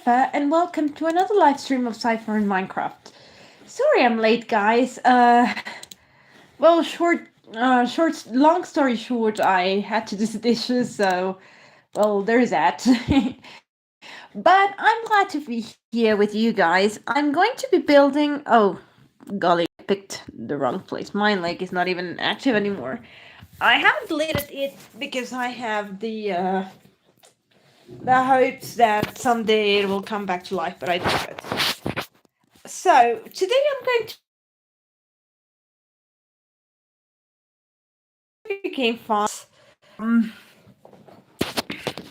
Cypher, and welcome to another live stream of Cypher in Minecraft. Sorry I'm late, guys. Well, long story short, I had to do the dishes, so, well, there's that. But I'm glad to be here with you guys. I'm going to be building. Oh, golly, I picked the wrong place. My lake is not even active anymore. I haven't deleted it because I have the hopes that someday it will come back to life, but I doubt it. So today I'm going to sugarcane farms.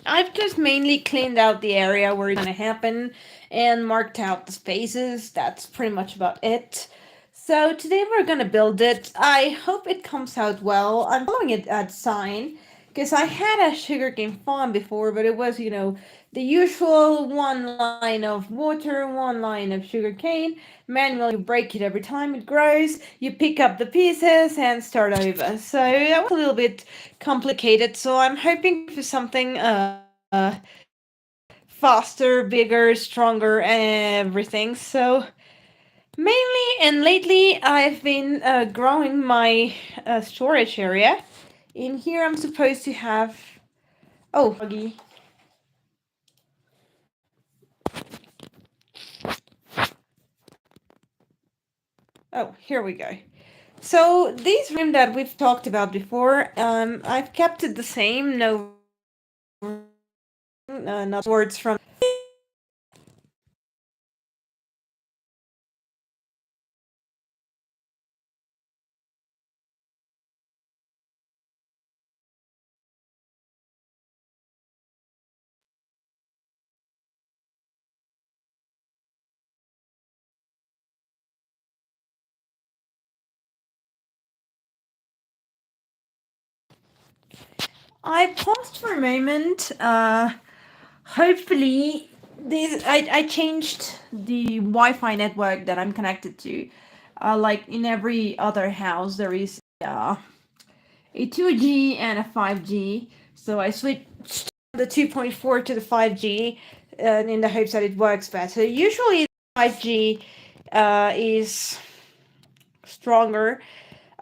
I've just mainly cleaned out the area where it's gonna happen and marked out the spaces. That's pretty much about it. So today we're gonna build it. I hope it comes out well. I'm following it at sign because I had a sugarcane farm before, but it was, the usual one line of water, one line of sugarcane. Manually, you break it every time it grows. You pick up the pieces and start over. So that was a little bit complicated. So I'm hoping for something faster, bigger, stronger, and everything. So mainly and lately, I've been growing my storage area. In here, I'm supposed to have. Oh, buggy. Oh, here we go. So this room that we've talked about before, I've kept it the same. No, not words from. I paused for a moment. Hopefully, I changed the Wi-Fi network that I'm connected to. Like in every other house, there is a 2G and a 5G. So I switched the 2.4 to the 5G in the hopes that it works better. Usually, 5G is stronger.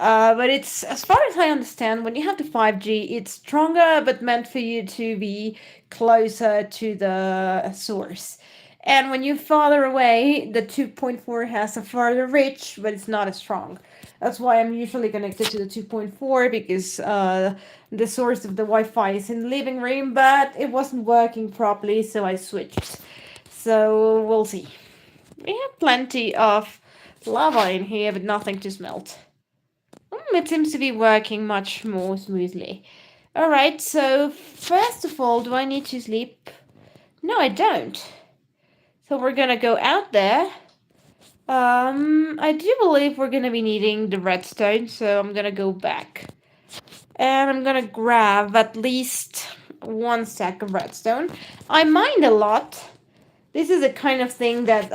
But it's, as far as I understand, when you have the 5G, it's stronger but meant for you to be closer to the source. And when you're farther away, the 2.4 has a farther reach, but it's not as strong. That's why I'm usually connected to the 2.4 because the source of the Wi-Fi is in the living room, but it wasn't working properly, so I switched. So we'll see. We have plenty of lava in here, but nothing to smelt. It seems to be working much more smoothly. Alright, so first of all, do I need to sleep? No, I don't. So we're gonna go out there. I do believe we're gonna be needing the redstone, so I'm gonna go back. And I'm gonna grab at least one stack of redstone. I mined a lot. This is a kind of thing that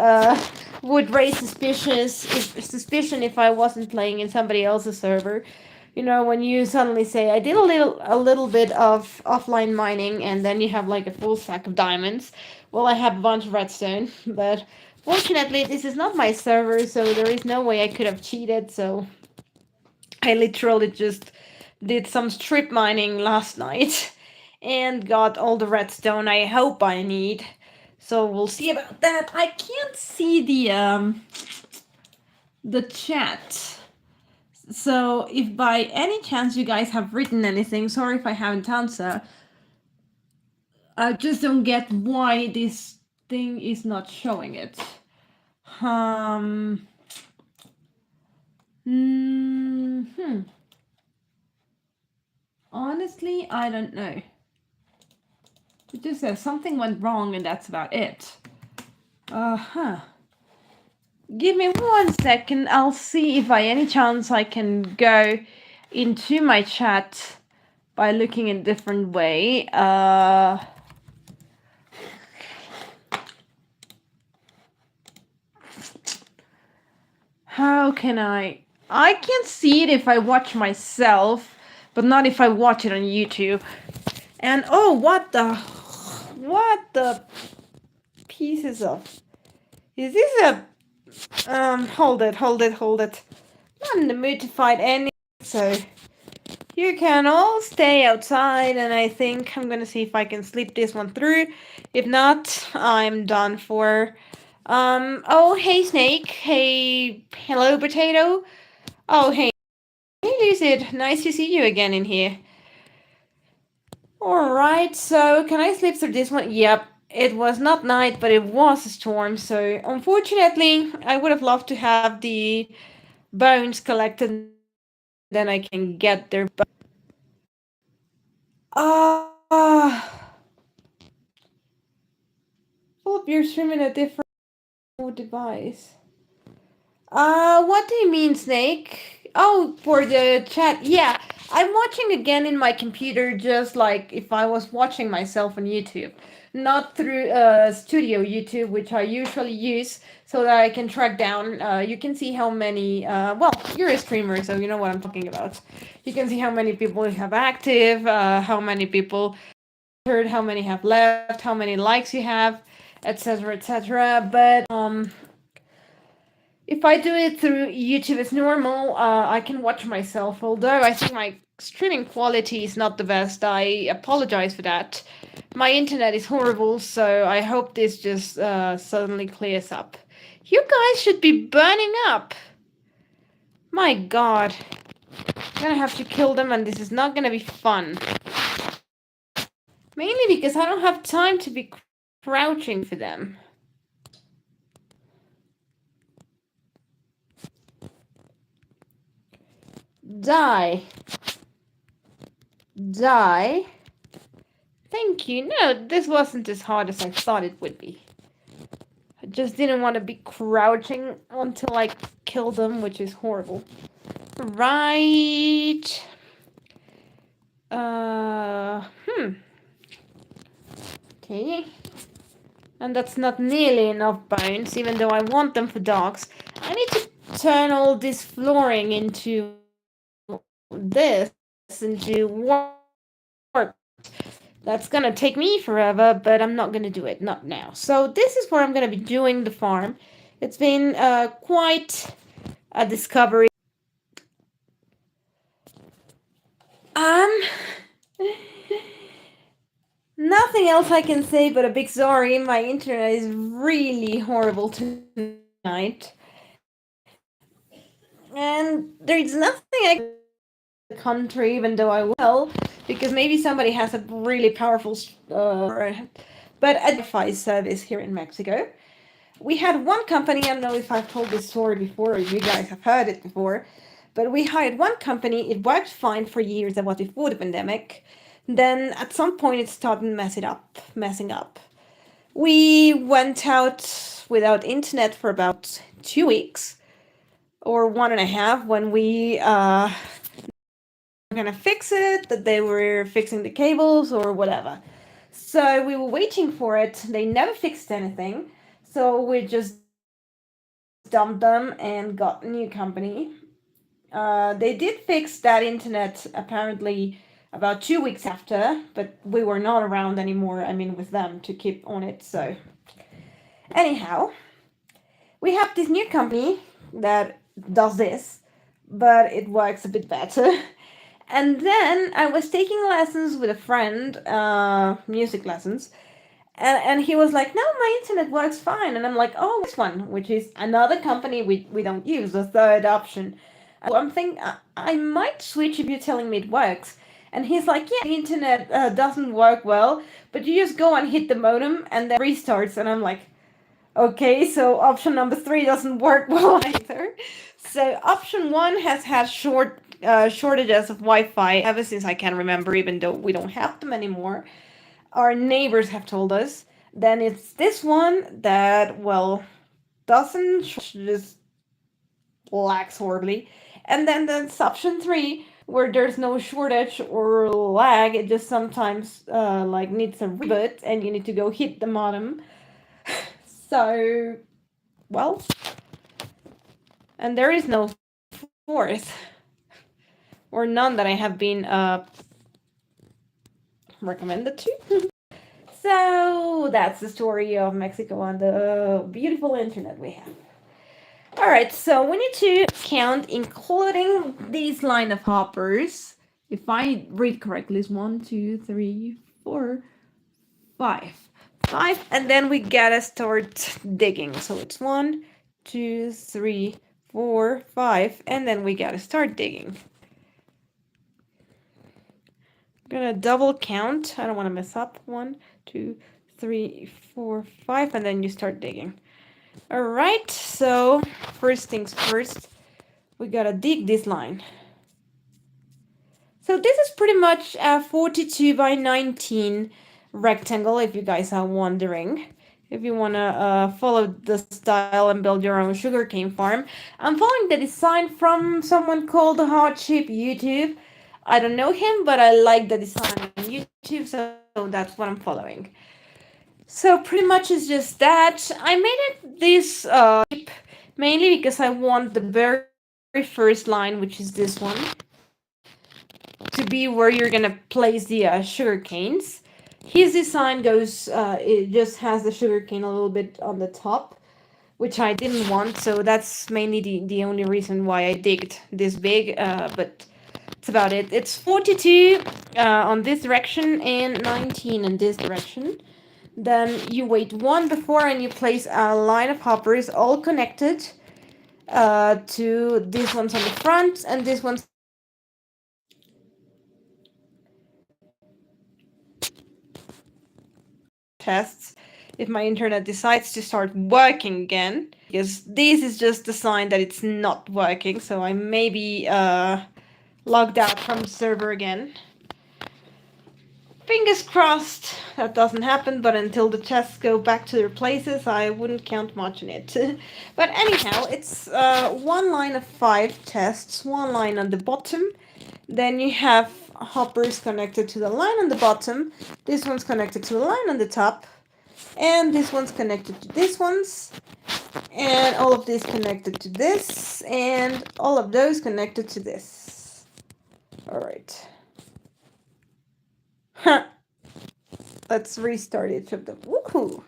would raise suspicion if I wasn't playing in somebody else's server. When you suddenly say, I did a little bit of offline mining, and then you have like a full stack of diamonds. Well, I have a bunch of redstone, but fortunately this is not my server, so there is no way I could have cheated, so I literally just did some strip mining last night and got all the redstone I hope I need. So we'll see about that. I can't see the chat. So if by any chance you guys have written anything, sorry if I haven't answered. I just don't get why this thing is not showing it. Honestly, I don't know. It just says something went wrong and that's about it. Give me 1 second. I'll see if by any chance I can go into my chat by looking in a different way. How can I can see it if I watch myself, but not if I watch it on YouTube. And oh, what the pieces of. Is this a hold it. Not in the mood to fight any, so you can all stay outside, and I think I'm gonna see if I can sleep this one through. If not, I'm done for. Oh, hey, Snake. Hey, hello, Potato. Oh, hey, Lucid. Nice to see you again in here. Alright, so can I sleep through this one? Yep. It was not night, but it was a storm, so unfortunately, I would have loved to have the bones collected, then I can get their. Philip, you're streaming a different device. What do you mean, Snake? Oh, for the chat. Yeah, I'm watching again in my computer, just like if I was watching myself on YouTube. Not through Studio YouTube, which I usually use, so that I can track down. You can see how many. Well, you're a streamer, so you know what I'm talking about. You can see how many people you have active, how many people heard, how many have left, how many likes you have, etc., etc. But if I do it through YouTube as normal, I can watch myself. Although I think my streaming quality is not the best, I apologize for that. My internet is horrible, so I hope this just suddenly clears up. You guys should be burning up. My god. I'm gonna have to kill them, and this is not gonna be fun. Mainly because I don't have time to be crouching for them. Die. Die. Thank you. No, this wasn't as hard as I thought it would be. I just didn't want to be crouching until I kill them, which is horrible. Right. Okay. And that's not nearly enough bones, even though I want them for dogs. I need to turn all this flooring into this, into work. That's gonna take me forever, but I'm not gonna do it, not now. So this is where I'm gonna be doing the farm. It's been quite a discovery. Nothing else I can say but a big sorry. My internet is really horrible tonight. And there's nothing I can do in the country, even though I will, because maybe somebody has a really powerful but a Wi-Fi service here in Mexico. We had one company, I don't know if I've told this story before or you guys have heard it before, but we hired one company. It worked fine for years. That was before the pandemic. Then at some point it started messing up. We went out without internet for about 2 weeks or 1.5 when we were gonna fix it, that they were fixing the cables or whatever. So we were waiting for it. They never fixed anything. So we just dumped them and got a new company. They did fix that internet apparently about 2 weeks after, but we were not around anymore, I mean, with them to keep on it. So anyhow, we have this new company that does this, but it works a bit better. And then I was taking lessons with a friend, music lessons, and he was like, no, my internet works fine. And I'm like, oh, this one, which is another company we don't use, the third option. I'm thinking I might switch if you're telling me it works. And he's like, yeah, the internet doesn't work well, but you just go and hit the modem and then restarts. And I'm like, okay, so option number 3 doesn't work well either. So option 1 has had shortages of Wi-Fi ever since I can remember, even though we don't have them anymore. Our neighbors have told us. Then it's this one that, well, doesn't, just lacks horribly. And then there's option 3, where there's no shortage or lag. It just sometimes like needs a reboot and you need to go hit the modem. So, well, and there is no fourth, or none that I have been recommended to. So that's the story of Mexico and the beautiful internet we have. All right, so we need to count, including these line of hoppers. If I read correctly, it's 1, 2, 3, 4, 5. 5, and then we gotta start digging. So it's 1, 2, 3, 4, 5, and then we gotta start digging. I'm gonna double count. I don't want to mess up. 1, 2, 3, 4, 5, and then you start digging. All right, so first things first, we gotta dig this line. So this is pretty much a 42 by 19 rectangle, if you guys are wondering. If you want to follow the style and build your own sugarcane farm. I'm following the design from someone called Hardship YouTube. I don't know him, but I like the design on YouTube, so that's what I'm following. So pretty much it's just that. I made it this mainly because I want the very first line, which is this one, to be where you're gonna place the sugar canes. His design goes, it just has the sugar cane a little bit on the top, which I didn't want, so that's mainly the only reason why I digged this big, but that's about it. It's 42 on this direction and 19 in this direction. Then you wait one before and you place a line of hoppers all connected to these ones on the front and this one's tests if my internet decides to start working again, because this is just a sign that it's not working, so I may be logged out from the server again. Fingers crossed that doesn't happen, but until the chests go back to their places, I wouldn't count much on it. But anyhow, it's one line of 5 chests, one line on the bottom. Then you have hoppers connected to the line on the bottom. This one's connected to the line on the top. And this one's connected to this one's. And all of this connected to this. And all of those connected to this. Alright. Huh. Let's restart it from the woohoo.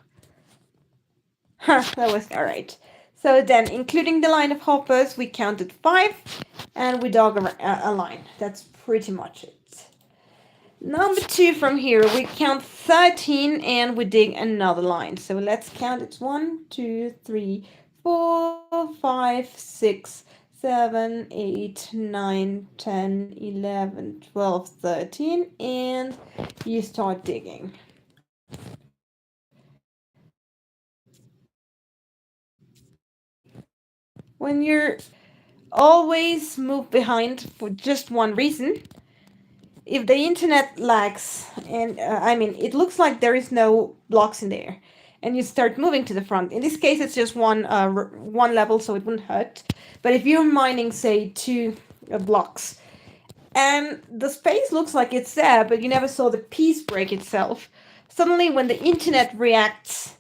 Huh, that was alright. So then, including the line of hoppers, we counted 5 and we dug a line. That's pretty much it. Number 2 from here, we count 13 and we dig another line. So let's count. It's 1, 2, 3, 4, 5, 6, 7, 8, 9, 10, 11, 12, 13, and you start digging. When you're always move behind for just one reason, if the internet lags, and it looks like there is no blocks in there, and you start moving to the front. In this case, it's just one level, so it wouldn't hurt. But if you're mining, say, 2 blocks, and the space looks like it's there, but you never saw the piece break itself, suddenly when the internet reacts,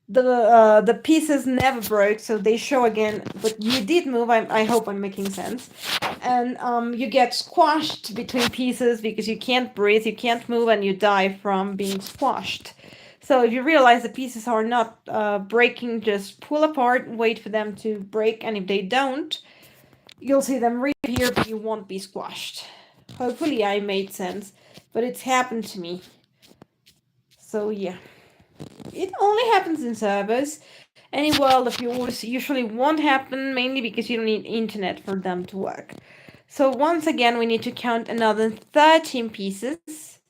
the pieces never broke, so they show again, but you did move. I hope I'm making sense. And you get squashed between pieces because you can't breathe, you can't move, and you die from being squashed. So if you realize the pieces are not breaking, just pull apart, wait for them to break, and if they don't, you'll see them reappear, but you won't be squashed. Hopefully I made sense, but it's happened to me. So yeah. It only happens in servers. Any world of yours usually won't happen, mainly because you don't need internet for them to work. So once again, we need to count another 13 pieces.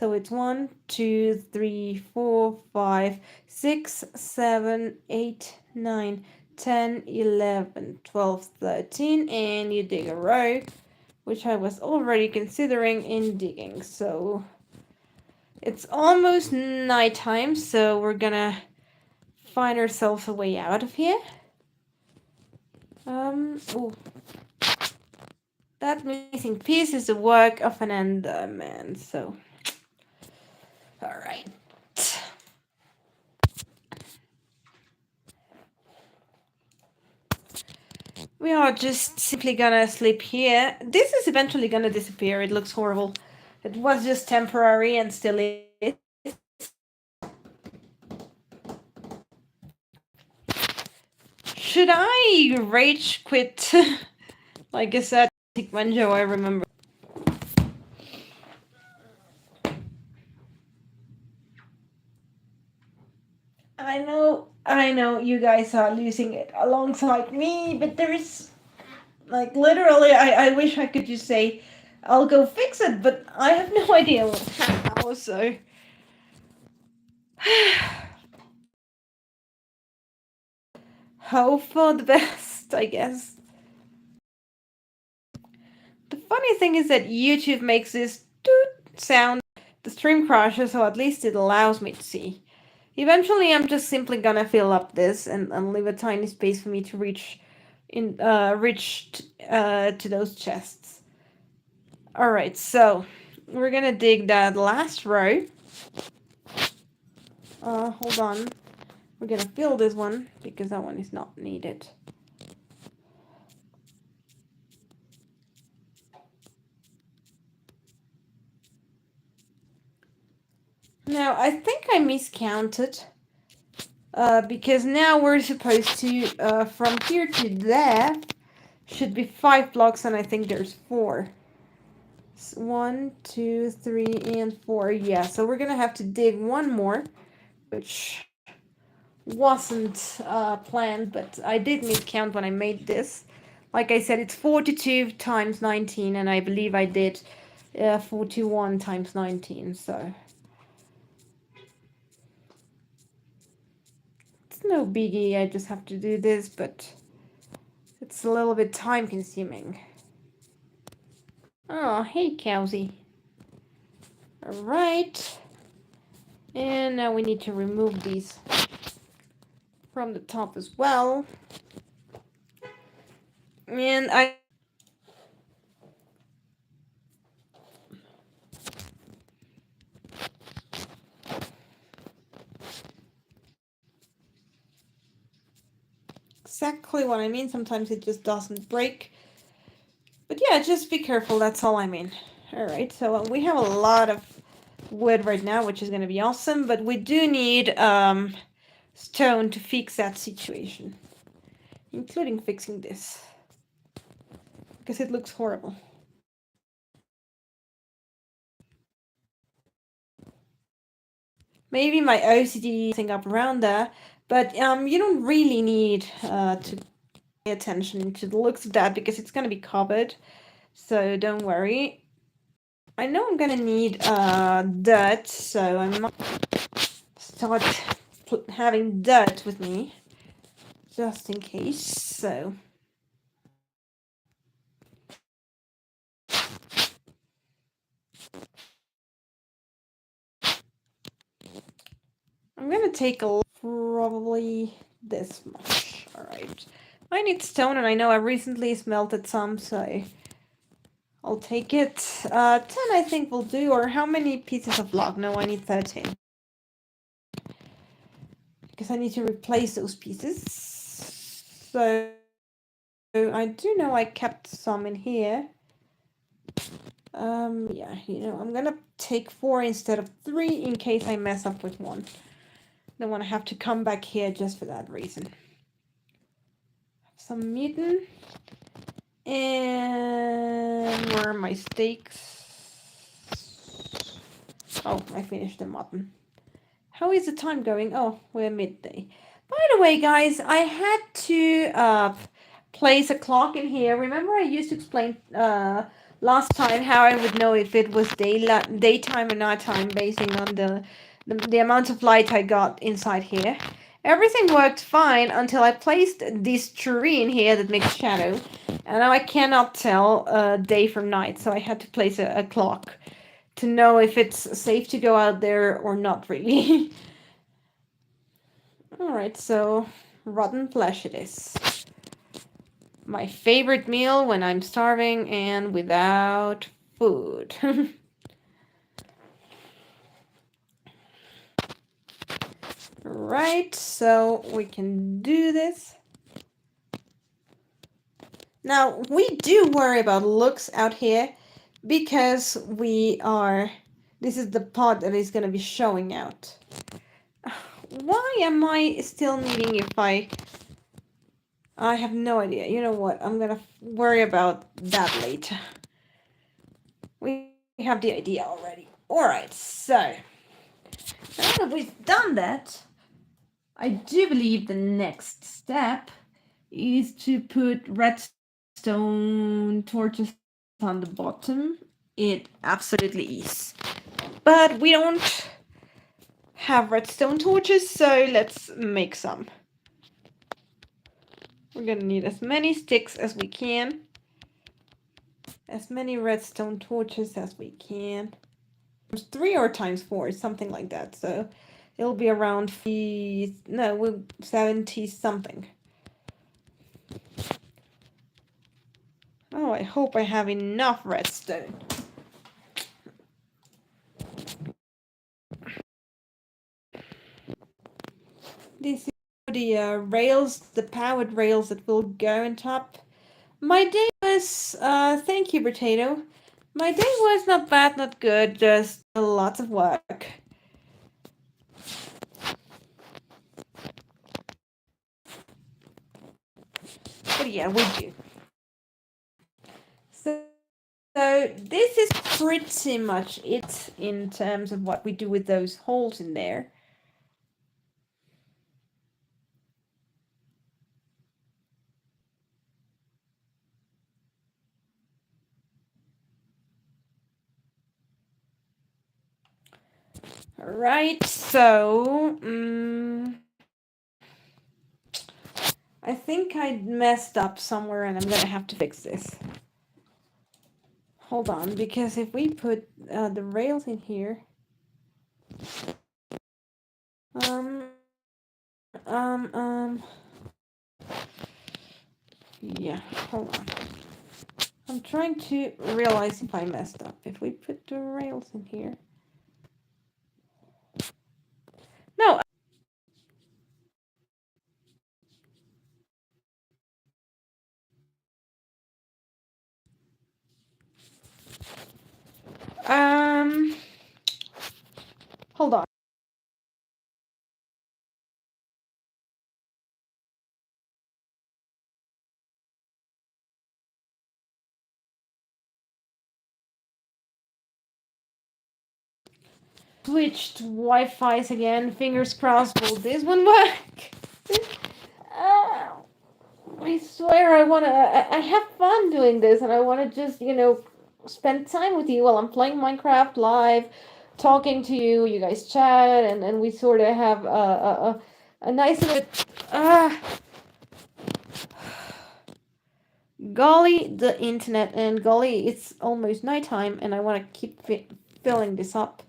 So it's 1, 2, 3, 4, 5, 6, 7, 8, 9, 10, 11, 12, 13, and you dig a row, which I was already considering in digging. So it's almost nighttime, so we're gonna find ourselves a way out of here. Oh, that missing piece is the work of an Enderman, so alright. We are just simply gonna sleep here. This is eventually gonna disappear. It looks horrible. It was just temporary and still is. should I rage quit? Like I said, Manjo, I remember. I know you guys are losing it alongside me, but there's like literally, I wish I could just say, I'll go fix it, but I have no idea how, so. Hope for the best, I guess. The funny thing is that YouTube makes this doot sound. The stream crashes, so at least it allows me to see. Eventually, I'm just simply gonna fill up this and leave a tiny space for me to reach to those chests. All right, so we're gonna dig that last row. Hold on. We're gonna fill this one because that one is not needed. Now, I think I miscounted. Because now we're supposed to, from here to there, should be 5 blocks, and I think there's 4. 1, 2, 3, and 4. Yeah, so we're gonna have to dig one more, which wasn't planned, but I did miscount when I made this. Like I said, it's 42 times 19, and I believe I did 41 times 19, so it's no biggie. I just have to do this, but it's a little bit time consuming. Oh, hey, Cowsy. Alright. And now we need to remove these from the top as well. And I... Exactly what I mean. Sometimes it just doesn't break. But yeah, just be careful. That's all I mean. Alright, so we have a lot of wood right now, which is going to be awesome. But we do need stone to fix that situation. Including fixing this. Because it looks horrible. Maybe my OCD thing up around there. But you don't really need to pay attention to the looks of that because it's going to be covered. So don't worry. I know I'm going to need dirt, so I might start having dirt with me. Just in case, so... I'm going to take a probably this much. Alright. I need stone, and I know I recently smelted some, so I'll take it. 10 I think will do, or how many pieces of log? No, I need 13. Because I need to replace those pieces. So I do know I kept some in here. Yeah, you know, I'm gonna take 4 instead of 3 in case I mess up with one. Don't want to have to come back here just for that reason. Some mutton. And where are my steaks? Oh, I finished the mutton. How is the time going? Oh, we're midday. By the way, guys, I had to place a clock in here. Remember I used to explain last time how I would know if it was daytime or nighttime basing on the amount of light I got inside here. Everything worked fine until I placed this tree in here that makes shadow. And now I cannot tell day from night, so I had to place a clock to know if it's safe to go out there or not really. Alright, so rotten flesh it is. My favorite meal when I'm starving and without food. Right, so we can do this. Now, we do worry about looks out here because this is the pod that is going to be showing out. Why am I still needing if I I have no idea. You know what? I'm gonna worry about that later. We have the idea already. Alright, so now that we've done that, I do believe the next step is to put redstone torches on the bottom. It absolutely is. But we don't have redstone torches, so let's make some. We're gonna need as many sticks as we can. As many redstone torches as we can. 3 or times 4, something like that. So it'll be around 70 something. Oh, I hope I have enough redstone. This is the rails, the powered rails that will go on top. My day was, thank you, Potato. My day was not bad, not good, just lots of work. But yeah, we do. So this is pretty much it in terms of what we do with those holes in there. Right, so I think I messed up somewhere and I'm gonna have to fix this. Hold on, because if we put the rails in here, yeah, hold on. I'm trying to realize if I messed up. If we put the rails in here. No. Hold on. Switched Wi-Fi's again. Fingers crossed. Will this one work? Oh, I swear I have fun doing this and I wanna just, spend time with you while I'm playing Minecraft live, talking to you. You guys chat and we sort of have a nice little. Golly, the internet, and golly, it's almost nighttime and I want to keep filling this up.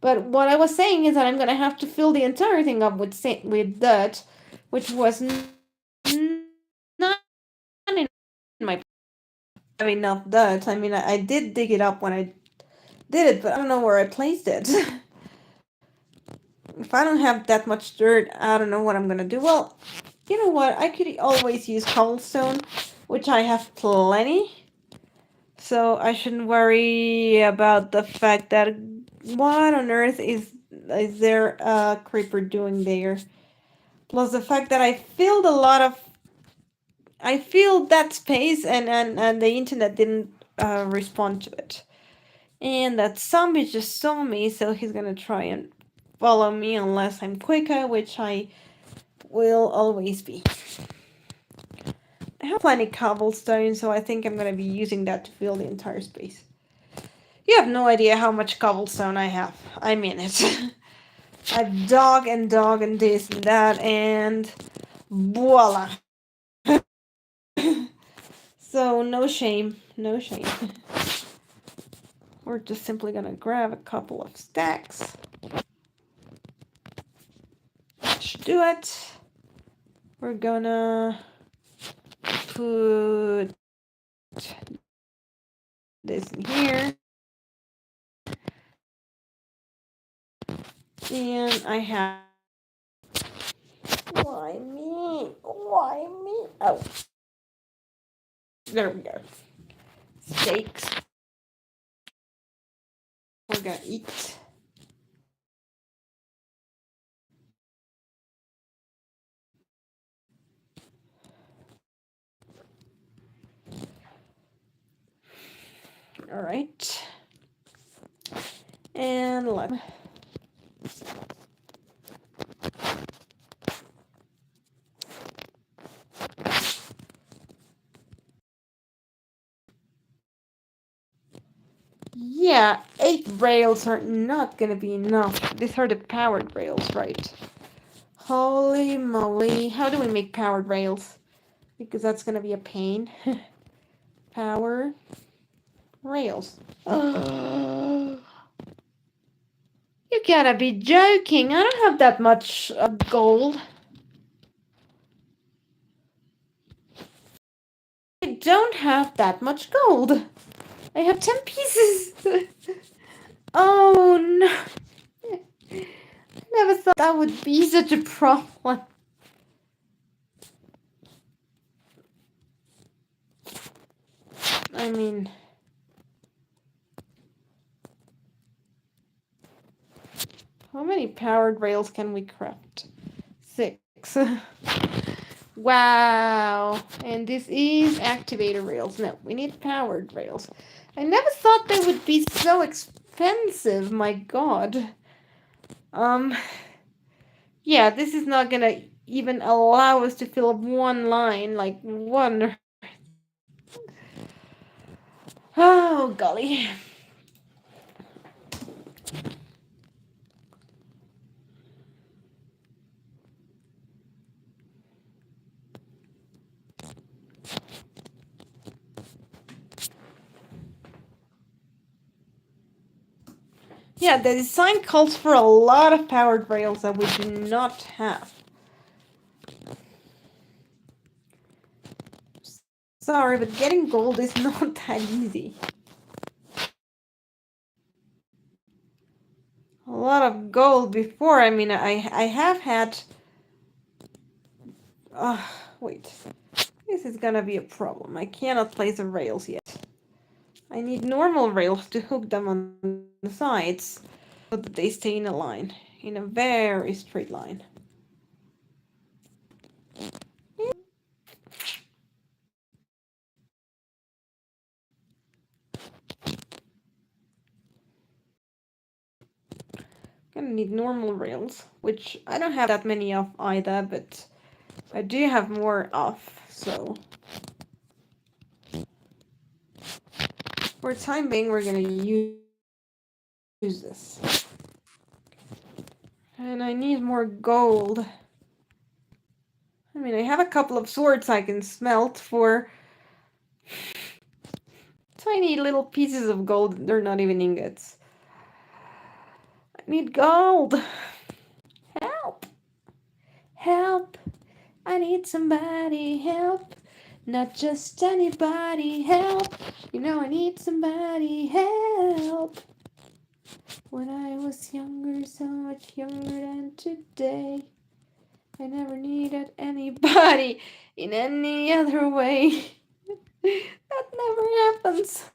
But what I was saying is that I'm gonna have to fill the entire thing up with dirt, which was not in my have enough dirt. I mean, I did dig it up when I did it, but I don't know where I placed it. If I don't have that much dirt, I don't know what I'm gonna do. Well, you know what? I could always use cobblestone, which I have plenty. So I shouldn't worry about the fact that what on earth is there a creeper doing there? Plus the fact that I filled that space and the internet didn't respond to it. And that zombie just saw me, so he's gonna try and follow me unless I'm quicker, which I will always be. I have plenty cobblestone, so I think I'm gonna be using that to fill the entire space. You have no idea how much cobblestone I have. I mean it. I've dug and this and that, and voila. So no shame, no shame. We're just simply gonna grab a couple of stacks. That should do it. We're gonna put this in here. And I have. Why me? Why me? Oh. There we go. Steaks. We're gonna eat. Alright. And let yeah, 8 rails are not gonna be enough. These are the powered rails, right? Holy moly. How do we make powered rails? Because that's gonna be a pain. Power rails. You gotta be joking. I don't have that much gold. I don't have that much gold. I have 10 pieces. Oh no. I never thought that would be such a problem. I mean, how many powered rails can we craft? 6. Wow. And this is activator rails. No, we need powered rails. I never thought they would be so expensive. My god. Yeah, this is not gonna even allow us to fill up one line. Like, one. Oh, golly. Yeah, the design calls for a lot of powered rails that we do not have. Sorry, but getting gold is not that easy. A lot of gold before. I mean, I have had... wait. This is gonna be a problem. I cannot place the rails yet. I need normal rails to hook them on the sides so that they stay in a line. In a very straight line. Gonna need normal rails, which I don't have that many of either, but I do have more of, so for the time being we're gonna use this. And I need more gold. I mean, I have a couple of swords I can smelt for tiny little pieces of gold. They're not even ingots. I need gold. Help! Help! I need somebody help. Not just anybody help. You know I need somebody help. When I was younger, so much younger than today, I never needed anybody in any other way. That never happens.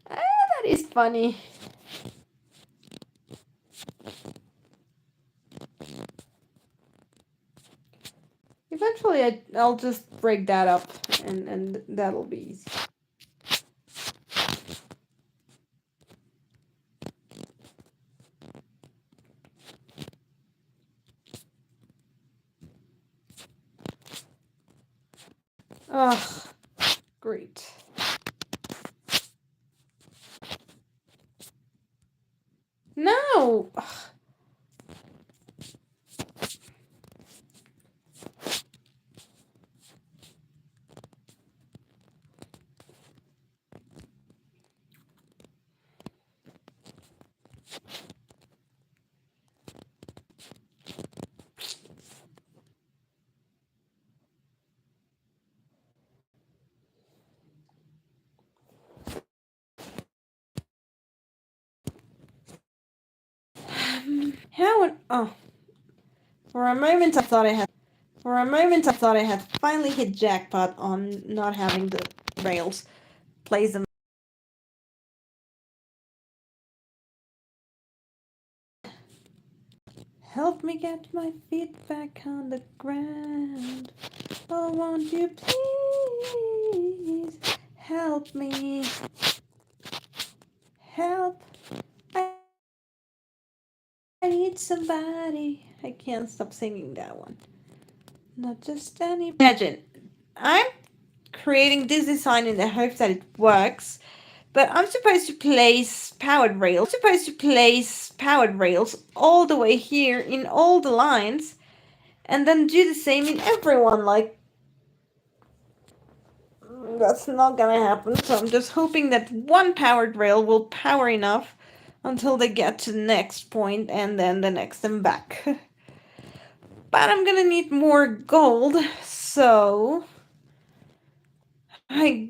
That is funny. Eventually I'll just break that up and that'll be easy. Ugh, great. No! Ugh. How? Oh. For a moment I thought I had finally hit jackpot on not having the rails. Place them. Help me get my feet back on the ground. Oh, won't you please help me? Help. I need somebody. I can't stop singing that one. Not just any. Imagine, I'm creating this design in the hopes that it works, but I'm supposed to place powered rails all the way here in all the lines, and then do the same in everyone. Like, that's not gonna happen. So I'm just hoping that one powered rail will power enough until they get to the next point, and then the next and back. But I'm gonna need more gold, so I